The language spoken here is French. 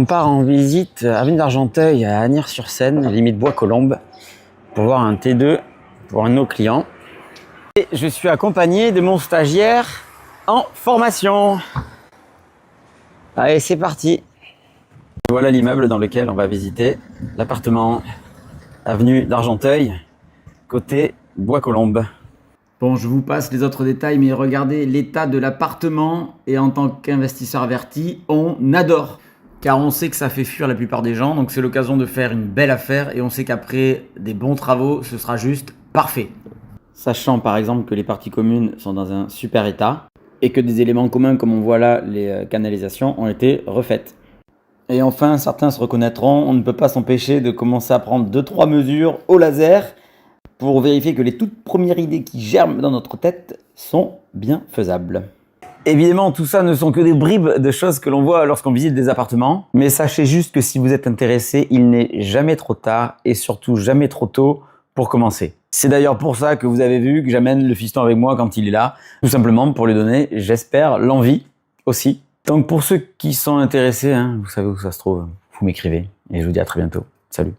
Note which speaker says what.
Speaker 1: On part en visite avenue d'Argenteuil à Agnières-sur-Seine, limite Bois-Colombes, pour voir un T2 pour un de nos clients. Et je suis accompagné de mon stagiaire en formation. Allez, c'est parti. Voilà l'immeuble dans lequel on va visiter l'appartement avenue d'Argenteuil, côté Bois-Colombes. Bon, je vous passe les autres détails, mais regardez l'état de l'appartement et en tant qu'investisseur averti, on adore. Car on sait que ça fait fuir la plupart des gens, donc c'est l'occasion de faire une belle affaire et on sait qu'après des bons travaux, ce sera juste parfait. Sachant par exemple que les parties communes sont dans un super état et que des éléments communs comme on voit là, les canalisations, ont été refaites. Et enfin, certains se reconnaîtront, on ne peut pas s'empêcher de commencer à prendre 2-3 mesures au laser pour vérifier que les toutes premières idées qui germent dans notre tête sont bien faisables. Évidemment, tout ça ne sont que des bribes de choses que l'on voit lorsqu'on visite des appartements. Mais sachez juste que si vous êtes intéressé, il n'est jamais trop tard et surtout jamais trop tôt pour commencer. C'est d'ailleurs pour ça que vous avez vu que j'amène le fiston avec moi quand il est là. Tout simplement pour lui donner, j'espère, l'envie aussi. Donc pour ceux qui sont intéressés, vous savez où ça se trouve, vous m'écrivez et je vous dis à très bientôt. Salut.